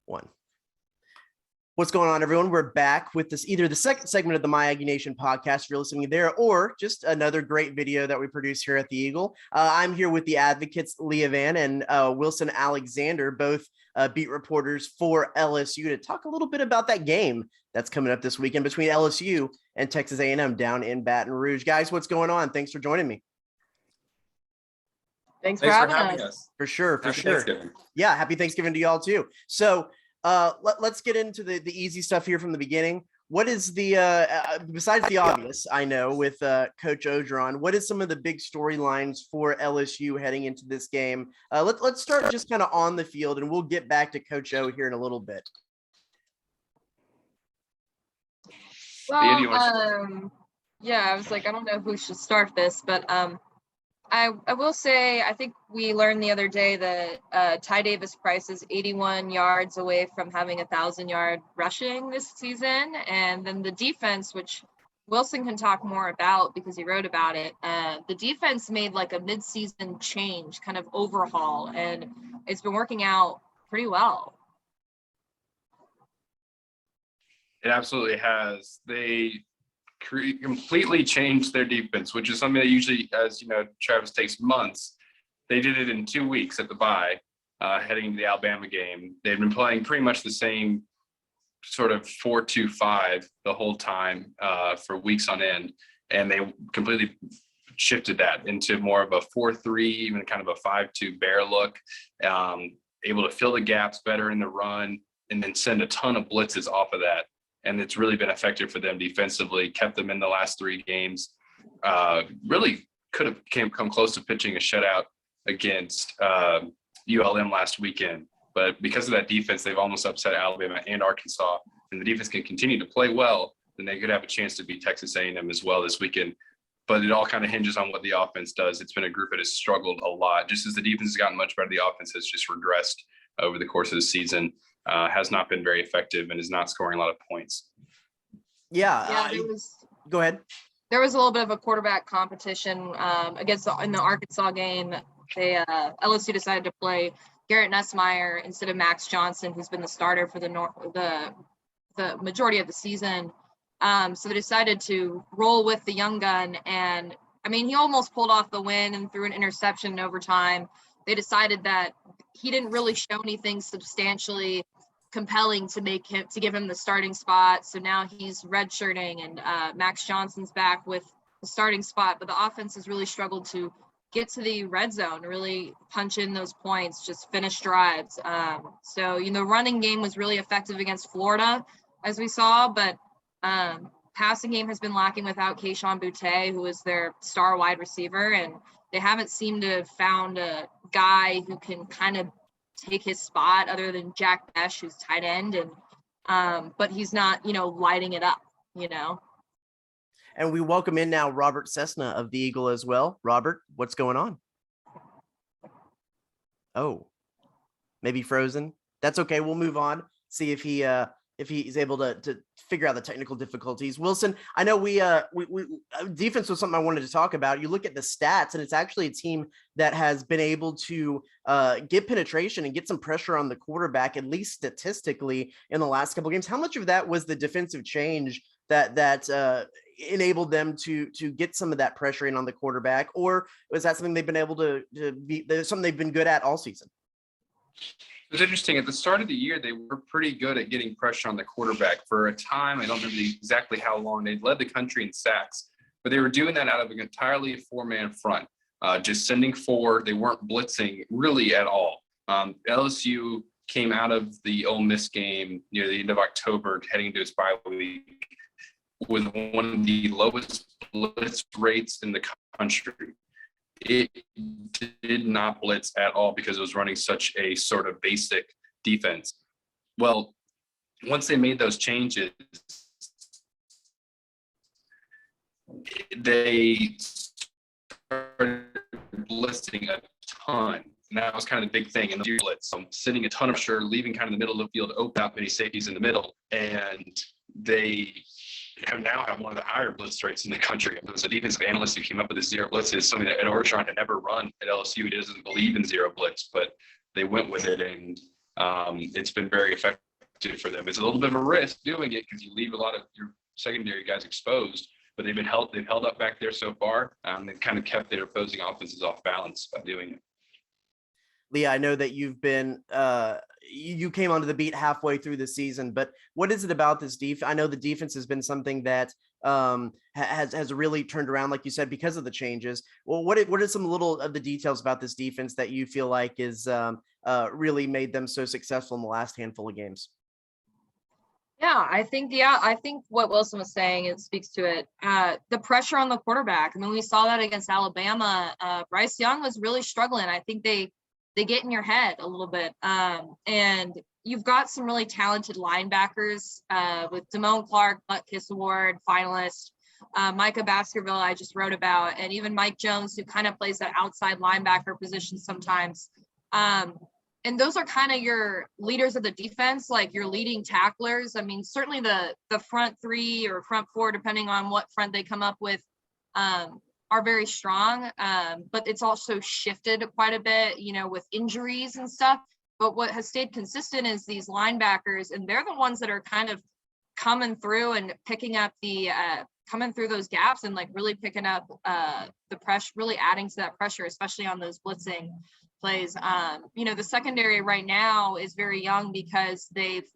One. What's going on, everyone? We're back with this, either the second segment of the My Aggie Nation podcast, if you're listening there, or just another great video that we produce here at the Eagle. I'm here with the advocates, Leah, Vann, and Wilson Alexander, both beat reporters for LSU, to talk a little bit about that game that's coming up this weekend between LSU and Texas A&M down in Baton Rouge. Guys, what's going on? Thanks for joining me. Thanks for having us. For sure. Happy Thanksgiving. Yeah, happy Thanksgiving to y'all too. So let's get into the easy stuff here from the beginning. What is the besides the obvious, I know, with Coach Orgeron, what is some of the big storylines for LSU heading into this game? Let's start just kind of on the field, and we'll get back to Coach O here in a little bit. Well, yeah, I was like, I don't know who should start this, but I will say, I think we learned the other day that Ty Davis Price is 81 yards away from having 1,000-yard rushing this season. And then the defense, which Wilson can talk more about because he wrote about it, the defense made like a mid-season change, kind of overhaul, and it's been working out pretty well. It absolutely has. They completely changed their defense, which is something that usually, as you know, Travis, takes months. They did it in 2 weeks at the bye, heading to the Alabama game. They've been playing pretty much the same sort of 4-2-5 the whole time for weeks on end, and they completely shifted that into more of a 4-3, even kind of a 5-2 bear look, able to fill the gaps better in the run, and then send a ton of blitzes off of that. And it's really been effective for them defensively, kept them in the last 3 games. Really could have come close to pitching a shutout against ULM last weekend. But because of that defense, they've almost upset Alabama and Arkansas. And the defense can continue to play well, then they could have a chance to beat Texas A&M as well this weekend. But it all kind of hinges on what the offense does. It's been a group that has struggled a lot. Just as the defense has gotten much better, the offense has just regressed over the course of the season. Has not been very effective and is not scoring a lot of points. Yeah, go ahead. There was a little bit of a quarterback competition in the Arkansas game. LSU decided to play Garrett Nussmeier instead of Max Johnson, who's been the starter for the majority of the season. So they decided to roll with the young gun, and I mean, he almost pulled off the win and threw an interception in overtime. They decided that he didn't really show anything substantially compelling to give him the starting spot. So now he's redshirting, and Max Johnson's back with the starting spot. But the offense has really struggled to get to the red zone, really punch in those points, just finish drives. So, the running game was really effective against Florida, as we saw, but passing game has been lacking without Kayshon Boutte, who is their star wide receiver, and they haven't seemed to have found a guy who can kind of take his spot other than Jack Besh, who's tight end, and but he's not, lighting it up, And we welcome in now Robert Cessna of the Eagle as well. Robert, what's going on? Oh, maybe frozen. That's okay. We'll move on. See if he's able to figure out the technical difficulties. Wilson, I know we defense was something I wanted to talk about. You look at the stats, and it's actually a team that has been able to get penetration and get some pressure on the quarterback, at least statistically, in the last couple of games. How much of that was the defensive change that enabled them to get some of that pressure in on the quarterback, or was that something they've been able to be something they've been good at all season? It was interesting. At the start of the year, they were pretty good at getting pressure on the quarterback. For a time, I don't remember exactly how long, they led the country in sacks, but they were doing that out of an entirely 4-man front, just sending forward. They weren't blitzing really at all. LSU came out of the Ole Miss game near the end of October, heading into its bye week, with one of the lowest blitz rates in the country. It did not blitz at all because it was running such a sort of basic defense. Well, once they made those changes, they started blitzing a ton. And that was kind of the big thing in the blitz. So sending a ton of pressure, leaving kind of the middle of the field open, out many safeties in the middle. And they have one of the higher blitz rates in the country. There was a defensive analyst who came up with the zero blitzes, something that Orgeron had never run at LSU. He doesn't believe in zero blitz, but they went with it, and it's been very effective for them. It's a little bit of a risk doing it because you leave a lot of your secondary guys exposed, but they've held up back there so far. They've kind of kept their opposing offenses off balance by doing it. Leah, I know that you've been you came onto the beat halfway through the season, but what is it about this defense? I know the defense has been something that has really turned around, like you said, because of the changes. Well, what are some little of the details about this defense that you feel like is really made them so successful in the last handful of games? I think what Wilson was saying, it speaks to it. The pressure on the quarterback. I mean, we saw that against Alabama. Bryce Young was really struggling. I think they get in your head a little bit. And you've got some really talented linebackers with Damone Clark, Butkus Award finalist, Micah Baskerville I just wrote about, and even Mike Jones, who kind of plays that outside linebacker position sometimes. And those are kind of your leaders of the defense, like your leading tacklers. I mean, certainly the front three or front four, depending on what front they come up with, are very strong. But it's also shifted quite a bit, with injuries and stuff. But what has stayed consistent is these linebackers, and they're the ones that are kind of coming through and picking up coming through those gaps and like really picking up the pressure, really adding to that pressure, especially on those blitzing plays. The secondary right now is very young because they've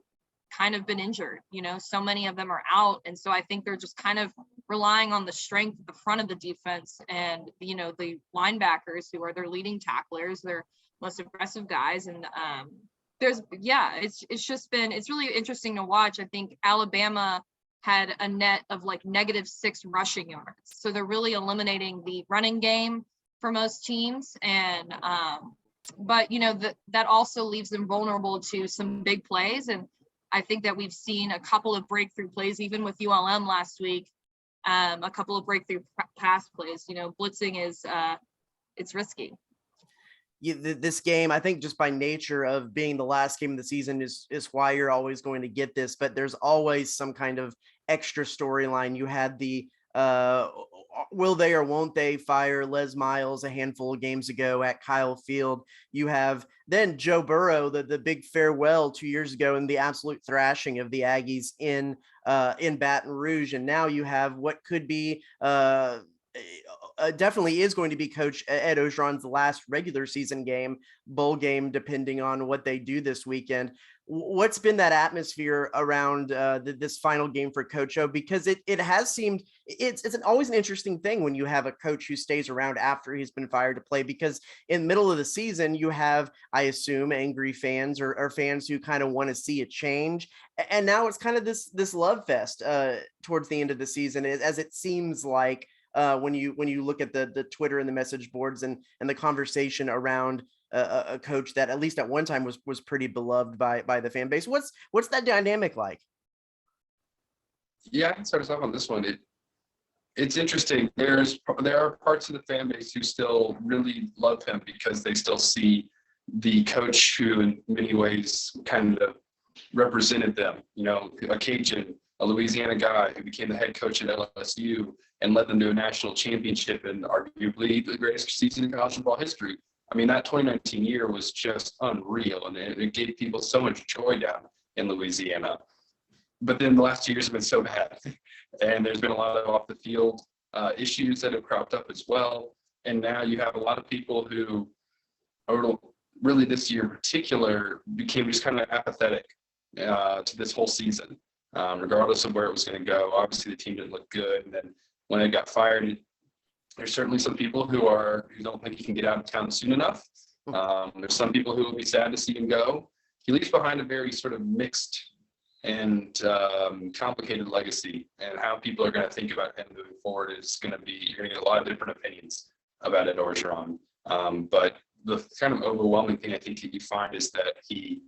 kind of been injured. So many of them are out. And so I think they're just kind of relying on the strength at the front of the defense and, the linebackers who are their leading tacklers, their most aggressive guys. And it's really interesting to watch. I think Alabama had a net of like -6 rushing yards. So they're really eliminating the running game for most teams. And, but that also leaves them vulnerable to some big plays. And I think that we've seen a couple of breakthrough plays, even with ULM last week, a couple of breakthrough pass plays. Blitzing is, it's risky. This game, I think just by nature of being the last game of the season is why you're always going to get this, but there's always some kind of extra storyline. You had the will they or won't they fire Les Miles a handful of games ago at Kyle Field. You have then Joe Burrow, the big farewell 2 years ago, and the absolute thrashing of the Aggies in Baton Rouge. And now you have what could be definitely is going to be Coach Ed Orgeron's last regular season game, bowl game, depending on what they do this weekend. What's been that atmosphere around this final game for Coach O? Because it has seemed it's always an interesting thing when you have a coach who stays around after he's been fired to play, because in the middle of the season, you have, I assume, angry fans or fans who kind of want to see a change. And now it's kind of this love fest towards the end of the season, as it seems like when you look at the Twitter and the message boards and the conversation around a coach that at least at one time was pretty beloved by the fan base. What's that dynamic like? Yeah, I can start us off on this one. It's interesting. There are parts of the fan base who still really love him because they still see the coach who in many ways kind of represented them, a Cajun, a Louisiana guy who became the head coach at LSU and led them to a national championship and arguably the greatest season in college football history. I mean, that 2019 year was just unreal, and it gave people so much joy down in Louisiana. But then the last 2 years have been so bad, and there's been a lot of off the field issues that have cropped up as well. And now you have a lot of people who are really this year in particular became just kind of apathetic to this whole season, regardless of where it was going to go. Obviously, the team didn't look good, and then when it got fired, there's certainly some people who don't think he can get out of town soon enough. There's some people who will be sad to see him go. He leaves behind a very sort of mixed and complicated legacy, and how people are going to think about him moving forward is going to be, you're going to get a lot of different opinions about Ed Orgeron. But the kind of overwhelming thing I think that you find is that he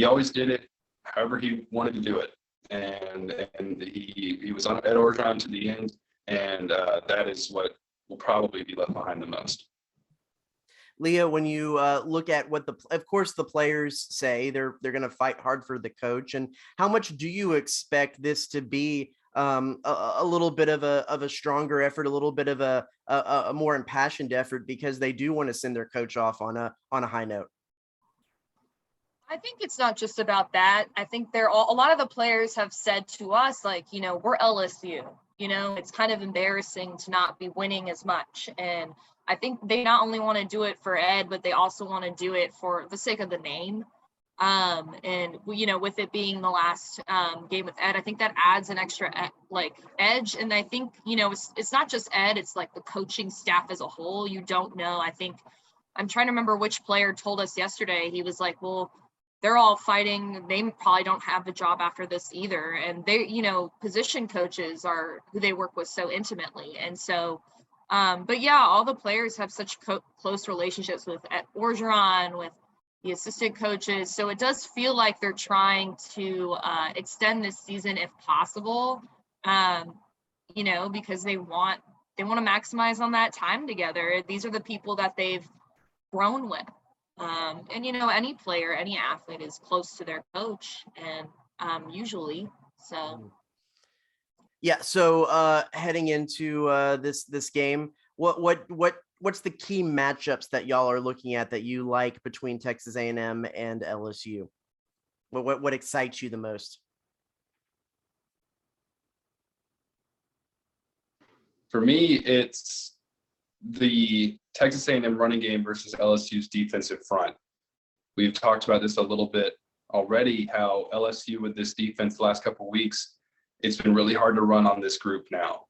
always did it however he wanted to do it, and he was on Ed Orgeron to the end, and that is what will probably be left behind the most. Leah, when you look at what of course the players say, they're going to fight hard for the coach, and how much do you expect this to be a little bit of a stronger effort, a little bit of a more impassioned effort, because they do want to send their coach off on a high note? I think it's not just about that. I think a lot of the players have said to us, like, we're LSU, it's kind of embarrassing to not be winning as much. And I think they not only want to do it for Ed, but they also want to do it for the sake of the name. And with it being the last game with Ed, I think that adds an extra edge. And I think, it's not just Ed, it's like the coaching staff as a whole. You don't know. I think I'm trying to remember which player told us yesterday. He was like, well, they're all fighting. They probably don't have a job after this either. And they, position coaches are who they work with so intimately. And so, but yeah, all the players have such close relationships with Orgeron, with the assistant coaches. So it does feel like they're trying to extend this season if possible, because they want to maximize on that time together. These are the people that they've grown with. And any player, any athlete is close to their coach, and usually. So yeah. So heading into this game, what's the key matchups that y'all are looking at that you like between Texas A&M and LSU? What excites you the most? For me, it's the Texas A&M running game versus LSU's defensive front. We've talked about this a little bit already, how LSU with this defense the last couple of weeks, it's been really hard to run on this group now.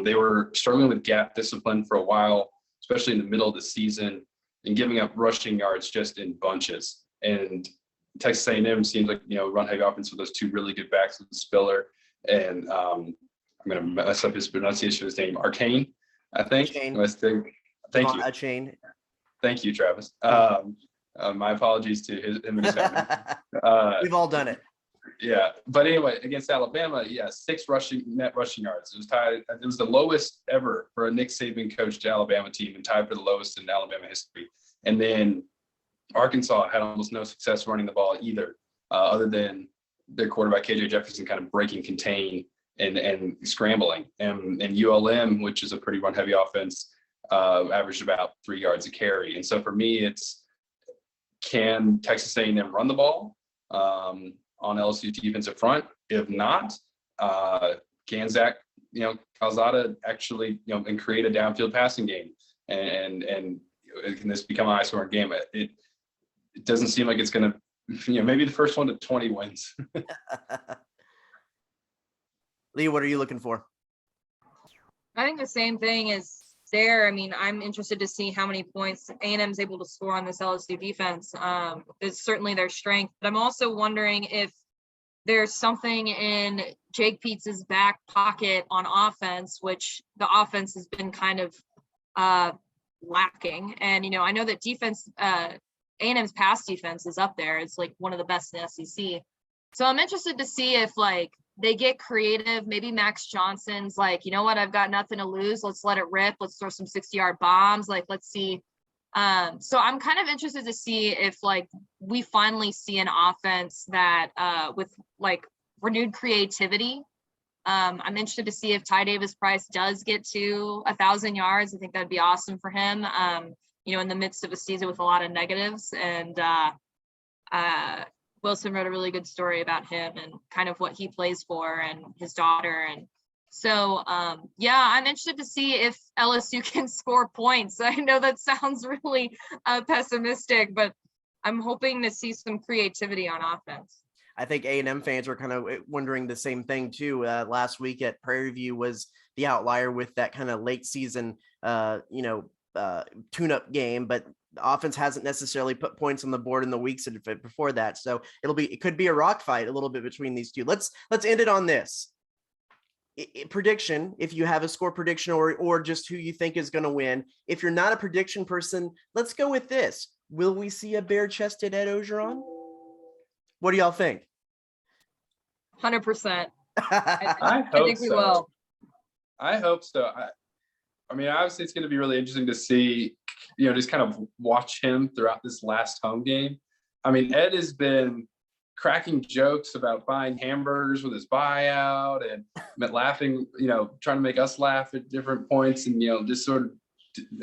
They were struggling with gap discipline for a while, especially in the middle of the season, and giving up rushing yards just in bunches. And Texas A&M seems like, run heavy offense with those two really good backs with Spiller and I'm going to mess up his pronunciation of his name, Arcane, I think. Thank you. Chain. Thank you, Travis. My apologies to him and his family. We've all done it. Yeah, but anyway, against Alabama, 6 net rushing yards. It was tied. It was the lowest ever for a Nick Saban coached Alabama team, and tied for the lowest in Alabama history. And then Arkansas had almost no success running the ball either, other than their quarterback KJ Jefferson kind of breaking contain and scrambling. And ULM, which is a pretty run heavy offense, averaged about 3 yards a carry. And so for me, it's, can Texas A&M run the ball on LSU defensive front? If not, can Zach, Calzada actually, and create a downfield passing game, and can this become an high-scoring game? It doesn't seem like it's going to, maybe the first one to 20 wins. Leah, what are you looking for? I think the same thing is there. I mean, I'm interested to see how many points A&M is able to score on this LSU defense. It's certainly their strength, but I'm also wondering if there's something in Jake Peetz's back pocket on offense, which the offense has been kind of lacking. And, I know that defense, A&M's pass defense is up there. It's like one of the best in the SEC. So I'm interested to see if they get creative. Maybe Max Johnson's like, you know what, I've got nothing to lose. Let's let it rip. Let's throw some 60-yard bombs. Let's see. So I'm kind of interested to see if we finally see an offense that with renewed creativity. I'm interested to see if Ty Davis Price does get to 1,000 yards. I think that'd be awesome for him. In the midst of a season with a lot of negatives. And Wilson wrote a really good story about him and kind of what he plays for and his daughter. And so, I'm interested to see if LSU can score points. I know that sounds really pessimistic, but I'm hoping to see some creativity on offense. I think A&M fans were kind of wondering the same thing too. Last week at Prairie View was the outlier with that kind of late season, tune-up game, but the offense hasn't necessarily put points on the board in the weeks before that. So it could be a rock fight a little bit between these two. Let's end it on this. Prediction, if you have a score prediction or just who you think is going to win. If you're not a prediction person, let's go with this. Will we see a bare-chested Ed Orgeron? What do y'all think? 100%. I think we will. I hope so. I mean, obviously it's going to be really interesting to see, just kind of watch him throughout this last home game. I mean, Ed has been cracking jokes about buying hamburgers with his buyout and laughing, trying to make us laugh at different points. And, just sort of,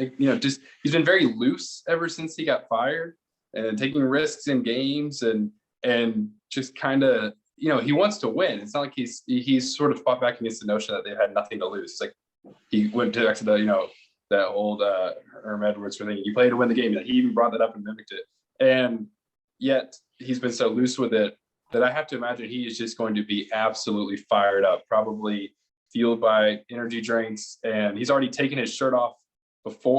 he's been very loose ever since he got fired and taking risks in games. And and just kind of, he wants to win. It's not like he's sort of fought back against the notion that they've had nothing to lose. It's like he went back to the, that old Herm Edwards thing. You play to win the game. He even brought that up and mimicked it. And yet he's been so loose with it that I have to imagine he is just going to be absolutely fired up, probably fueled by energy drinks. And he's already taken his shirt off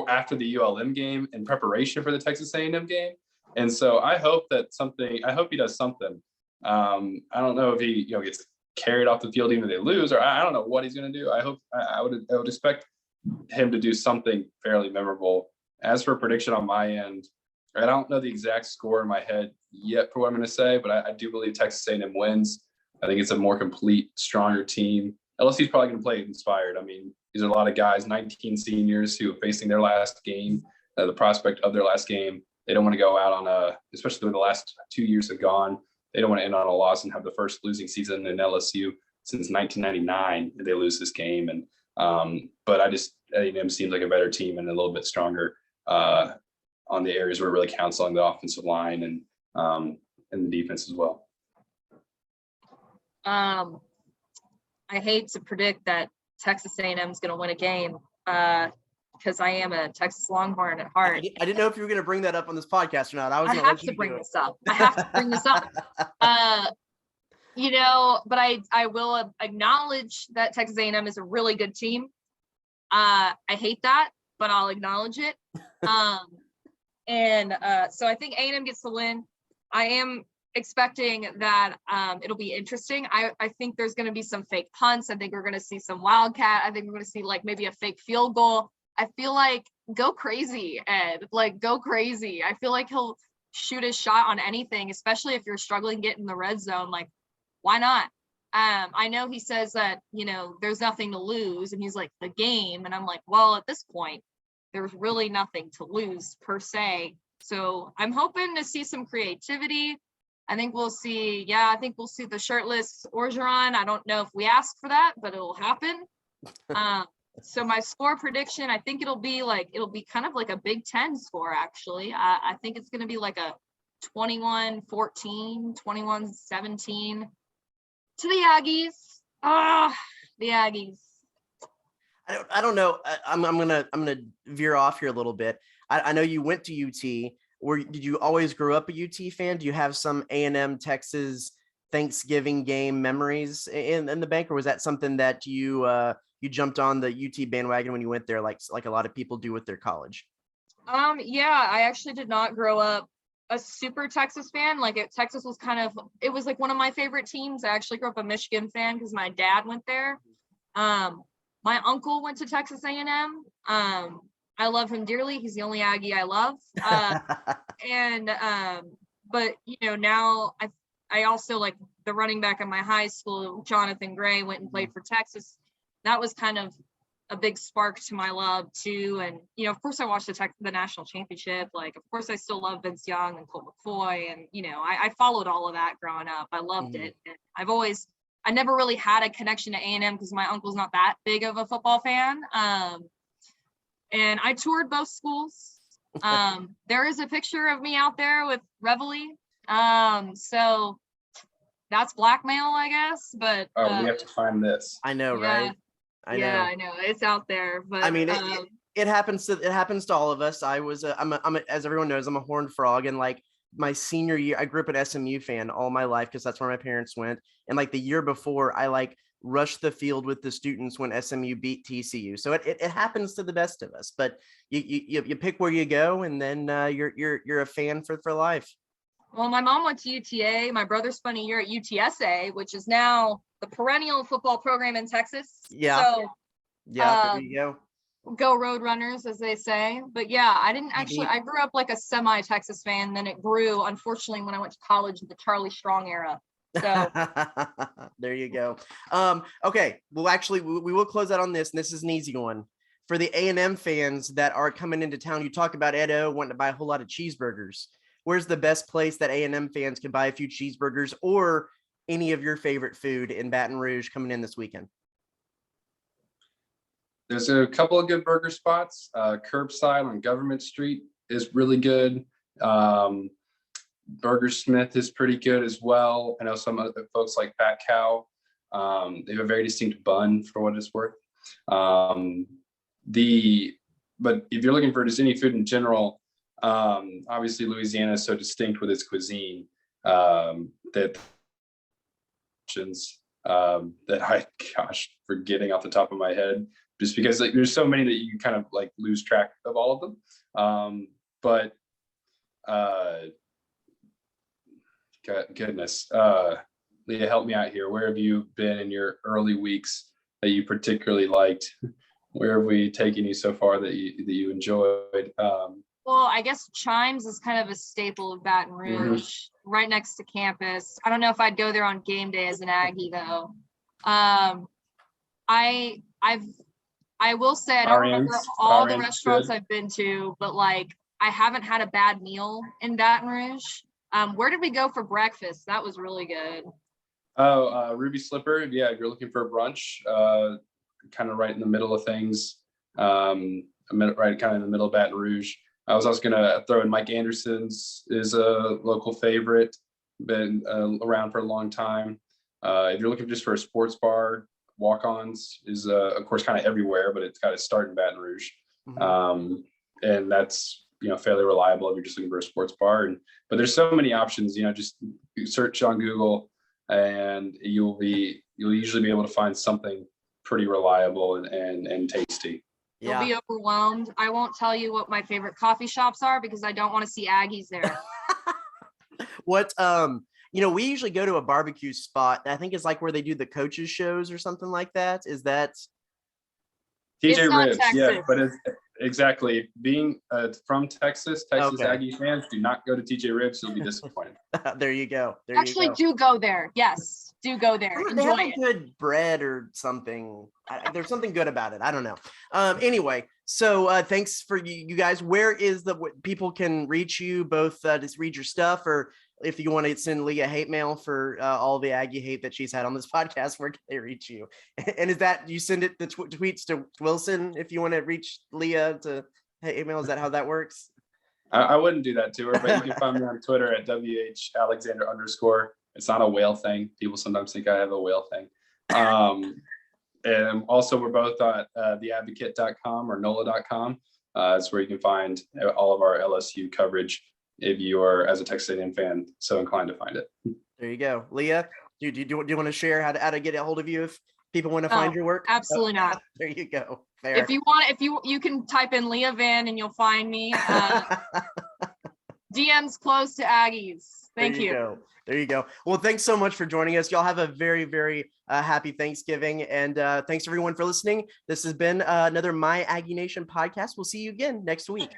after the ULM game in preparation for the Texas A&M game. And so I hope he does something. I don't know if he, gets carried off the field even if they lose, or I don't know what he's going to do. I would expect him to do something fairly memorable. As for prediction on my end, I don't know the exact score in my head yet for what I'm going to say, but I do believe Texas A&M wins. I think it's a more complete, stronger team. LSU is probably going to play inspired. I mean, these are a lot of guys, 19 seniors who are facing their last game, the prospect of their last game. They don't want to go out on especially when the last 2 years have gone, they don't want to end on a loss and have the first losing season in LSU since 1999 if they lose this game. And but A&M seems like a better team and a little bit stronger on the areas where it really counts on the offensive line and the defense as well. I hate to predict that Texas A&M is going to win a game because I am a Texas Longhorn at heart. I didn't know if you were going to bring that up on this podcast or not. I have to bring this up. I have to bring this up. But I will acknowledge that Texas A&M is a really good team. I hate that, but I'll acknowledge it. So I think A&M gets the win. I am expecting that it'll be interesting. I think there's going to be some fake punts. I think we're going to see some wildcat. I think we're going to see like maybe a fake field goal. I feel like go crazy, Ed. Like go crazy. I feel like he'll shoot his shot on anything, especially if you're struggling getting the red zone. Like, why not? I know he says that, there's nothing to lose, and he's like, the game. And I'm like, well, at this point, there's really nothing to lose per se. So I'm hoping to see some creativity. I think we'll see the shirtless Orgeron. I don't know if we ask for that, but it'll happen. So my score prediction, I think it'll be kind of like a Big Ten score, actually. I think it's going to be like a 21-14, 21-17 to the Aggies. The Aggies. I don't know. I'm gonna veer off here a little bit. I know you went to UT. Did you always grow up a UT fan? Do you have some A&M Texas Thanksgiving game memories in the bank, or was that something that you jumped on the UT bandwagon when you went there, like a lot of people do with their college? Yeah, I actually did not grow up a super Texas fan. Texas was it was like one of my favorite teams. I actually grew up a Michigan fan because my dad went there. My uncle went to Texas A&M. I love him dearly. He's the only Aggie I love. But now I also like the running back at my high school, Jonathan Gray, went and played for Texas. That was kind of a big spark to my love too. And, of course I watched the national championship. Like, of course I still love Vince Young and Colt McCoy. And, I followed all of that growing up. I loved it. And I never really had a connection to A&M because my uncle's not that big of a football fan. And I toured both schools. There is a picture of me out there with Reveille. So that's blackmail, I guess. But we have to find this. I know, yeah, right? I know it's out there. But I mean, it happens to all of us. As everyone knows, I'm a Horned Frog, and like my senior year, I grew up an SMU fan all my life because that's where my parents went. And like the year before, I rushed the field with the students when SMU beat TCU. So it happens to the best of us. But you pick where you go, and then you're a fan for life. Well, my mom went to UTA. My brother spent a year at UTSA, which is now the perennial football program in Texas. Yeah. So, there you go. Go Roadrunners, as they say. But yeah, I grew up like a semi-Texas fan. Then it grew, unfortunately, when I went to college in the Charlie Strong era. So there you go. Okay. Well, actually, we will close out on this, and this is an easy one. For the A&M fans that are coming into town, you talk about Edo wanting to buy a whole lot of cheeseburgers. Where's the best place that A&M fans can buy a few cheeseburgers or any of your favorite food in Baton Rouge coming in this weekend? There's a couple of good burger spots. Curbside on Government Street is really good. Burger Smith is pretty good as well. I know some other folks like Fat Cow. They have a very distinct bun for what it's worth. But if you're looking for just any food in general, obviously Louisiana is so distinct with its cuisine that forgetting off the top of my head, just because like there's so many that you kind of like lose track of all of them. But goodness, Leah, help me out here. Where have you been in your early weeks that you particularly liked? Where have we taken you so far that you enjoyed? Well, I guess Chimes is kind of a staple of Baton Rouge, right next to campus. I don't know if I'd go there on game day as an Aggie though. I will say I don't remember all the restaurants I've been to, but like I haven't had a bad meal in Baton Rouge. Where did we go for breakfast? That was really good. Oh, Ruby Slipper. Yeah, if you're looking for a brunch, kind of right in the middle of things, right kind of in the middle of Baton Rouge. I was also gonna throw in Mike Anderson's is a local favorite, been around for a long time. If you're looking just for a sports bar, Walk-Ons is of course kind of everywhere, but it's got its start in Baton Rouge, and that's fairly reliable if you're just looking for a sports bar. But there's so many options. Just search on Google, and you'll usually be able to find something pretty reliable and tasty. You'll be overwhelmed. I won't tell you what my favorite coffee shops are because I don't want to see Aggies there. What we usually go to a barbecue spot. I think it's like where they do the coaches shows or something like that. Is that TJ Ribs? Yeah, but it's exactly being from Texas Okay. Aggie fans do not go to TJ Ribs. You'll be disappointed. There you go. Do go there. Yes, do go there. They have Enjoy a it. good bread or something. There's something good about it. I don't know. Anyway, so thanks for you guys. Where is people can reach you both to read your stuff, or if you want to send Leah hate mail for all the Aggie hate that she's had on this podcast, where can they reach you? And is that you send it the tweets to Wilson if you want to reach Leah to hate mail? Is that how that works? I wouldn't do that to her, but you can find me on Twitter at WHAlexander_. It's not a whale thing. People sometimes think I have a whale thing. And also we're both at theadvocate.com or NOLA.com. It's where you can find all of our LSU coverage if you are, as a Texas A&M fan, so inclined to find it. There you go. Leah, do you want to share how to get a hold of you if people want to find your work? Absolutely not. There you go. Fair. If you want, you can type in Leah Vann and you'll find me. DMs close to Aggies. Thank you. There you go. Well, thanks so much for joining us. Y'all have a very, very happy Thanksgiving. And thanks everyone for listening. This has been another My Aggie Nation podcast. We'll see you again next week.